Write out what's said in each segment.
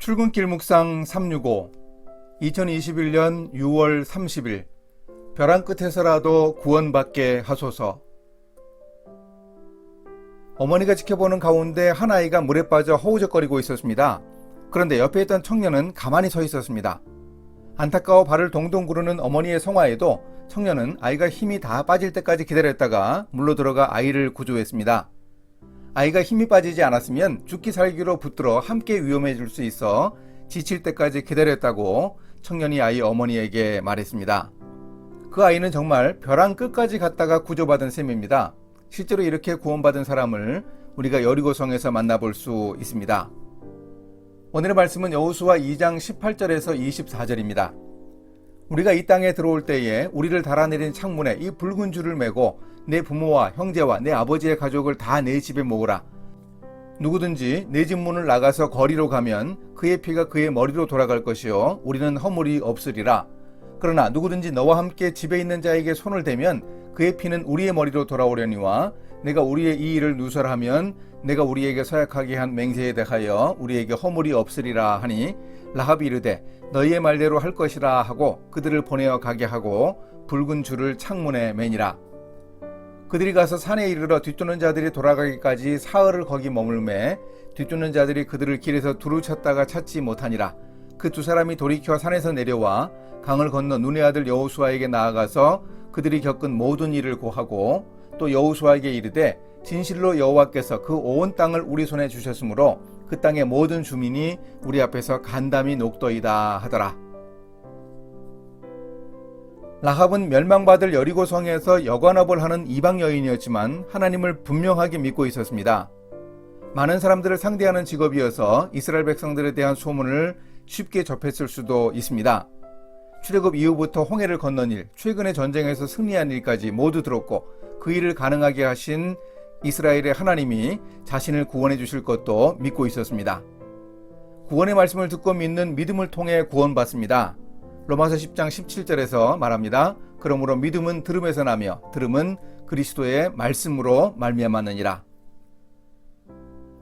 출근길 묵상 365 2021년 6월 30일 벼랑 끝에서라도 구원받게 하소서. 어머니가 지켜보는 가운데 한 아이가 물에 빠져 허우적거리고 있었습니다. 그런데 옆에 있던 청년은 가만히 서 있었습니다. 안타까워 발을 동동 구르는 어머니의 성화에도 청년은 아이가 힘이 다 빠질 때까지 기다렸다가 물로 들어가 아이를 구조했습니다. 아이가 힘이 빠지지 않았으면 죽기 살기로 붙들어 함께 위험해질 수 있어 지칠 때까지 기다렸다고 청년이 아이 어머니에게 말했습니다. 그 아이는 정말 벼랑 끝까지 갔다가 구조받은 셈입니다. 실제로 이렇게 구원받은 사람을 우리가 여리고성에서 만나볼 수 있습니다. 오늘의 말씀은 여호수아 2장 18절에서 24절입니다. 우리가 이 땅에 들어올 때에 우리를 달아내린 창문에 이 붉은 줄을 매고 내 부모와 형제와 내 아버지의 가족을 다 내 집에 모으라. 누구든지 내 집 문을 나가서 거리로 가면 그의 피가 그의 머리로 돌아갈 것이요 우리는 허물이 없으리라. 그러나 누구든지 너와 함께 집에 있는 자에게 손을 대면 그의 피는 우리의 머리로 돌아오려니와 내가 우리의 이 일을 누설하면 내가 우리에게 서약하게 한 맹세에 대하여 우리에게 허물이 없으리라 하니 라합이 이르되 너희의 말대로 할 것이라 하고 그들을 보내어 가게 하고 붉은 줄을 창문에 매니라. 그들이 가서 산에 이르러 뒤쫓는 자들이 돌아가기까지 사흘을 거기 머물매 뒤쫓는 자들이 그들을 길에서 두루 찾다가 찾지 못하니라. 그 두 사람이 돌이켜 산에서 내려와 강을 건너 눈의 아들 여호수아에게 나아가서 그들이 겪은 모든 일을 고하고 또 여호수아에게 이르되 진실로 여호와께서 그 온 땅을 우리 손에 주셨으므로 그 땅의 모든 주민이 우리 앞에서 간담이 녹더이다 하더라. 라합은 멸망받을 여리고성에서 여관업을 하는 이방 여인이었지만 하나님을 분명하게 믿고 있었습니다. 많은 사람들을 상대하는 직업이어서 이스라엘 백성들에 대한 소문을 쉽게 접했을 수도 있습니다. 출애굽 이후부터 홍해를 건넌 일, 최근의 전쟁에서 승리한 일까지 모두 들었고 그 일을 가능하게 하신 이스라엘의 하나님이 자신을 구원해 주실 것도 믿고 있었습니다. 구원의 말씀을 듣고 믿는 믿음을 통해 구원받습니다. 로마서 10장 17절에서 말합니다. 그러므로 믿음은 들음에서 나며 들음은 그리스도의 말씀으로 말미암았느니라.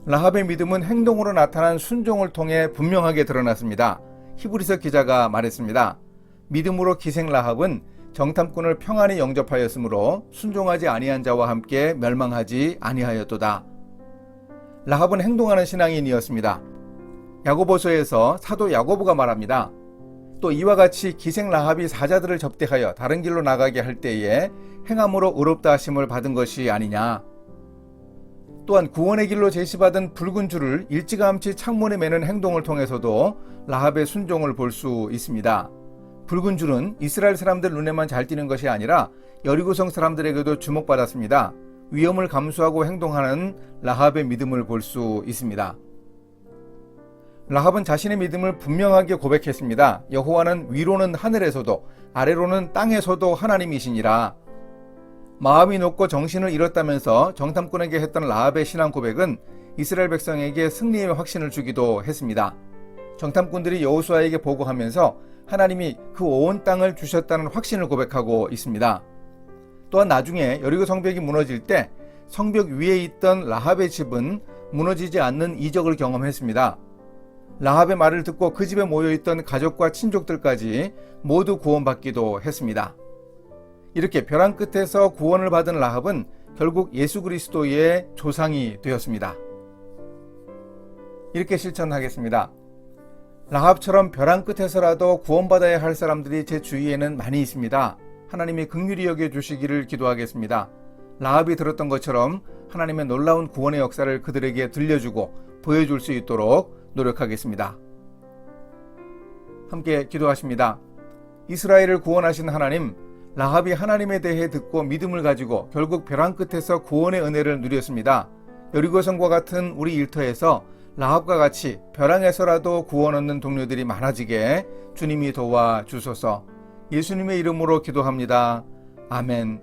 라합의 믿음은 행동으로 나타난 순종을 통해 분명하게 드러났습니다. 히브리서 기자가 말했습니다. 믿음으로 기생 라합은 정탐꾼을 평안히 영접하였으므로 순종하지 아니한 자와 함께 멸망하지 아니하였도다. 라합은 행동하는 신앙인이었습니다. 야고보서에서 사도 야고보가 말합니다. 또 이와 같이 기생 라합이 사자들을 접대하여 다른 길로 나가게 할 때에 행함으로 의롭다 하심을 받은 것이 아니냐. 또한 구원의 길로 제시받은 붉은 줄을 일찌감치 창문에 매는 행동을 통해서도 라합의 순종을 볼 수 있습니다. 붉은 줄은 이스라엘 사람들 눈에만 잘 띄는 것이 아니라 여리고성 사람들에게도 주목받았습니다. 위험을 감수하고 행동하는 라합의 믿음을 볼 수 있습니다. 라합은 자신의 믿음을 분명하게 고백했습니다. 여호와는 위로는 하늘에서도 아래로는 땅에서도 하나님이시니라. 마음이 높고 정신을 잃었다면서 정탐꾼에게 했던 라합의 신앙 고백은 이스라엘 백성에게 승리의 확신을 주기도 했습니다. 정탐꾼들이 여호수아에게 보고하면서 하나님이 그 온 땅을 주셨다는 확신을 고백하고 있습니다. 또한 나중에 여리고 성벽이 무너질 때 성벽 위에 있던 라합의 집은 무너지지 않는 이적을 경험했습니다. 라합의 말을 듣고 그 집에 모여있던 가족과 친족들까지 모두 구원받기도 했습니다. 이렇게 벼랑 끝에서 구원을 받은 라합은 결국 예수 그리스도의 조상이 되었습니다. 이렇게 실천하겠습니다. 라합처럼 벼랑 끝에서라도 구원받아야 할 사람들이 제 주위에는 많이 있습니다. 하나님이 긍휼히 여겨 주시기를 기도하겠습니다. 라합이 들었던 것처럼 하나님의 놀라운 구원의 역사를 그들에게 들려주고 보여줄 수 있도록 노력하겠습니다. 함께 기도하십니다. 이스라엘을 구원하신 하나님, 라합이 하나님에 대해 듣고 믿음을 가지고 결국 벼랑 끝에서 구원의 은혜를 누렸습니다. 여리고성과 같은 우리 일터에서 라합과 같이 벼랑에서라도 구원 얻는 동료들이 많아지게 주님이 도와주소서. 예수님의 이름으로 기도합니다. 아멘.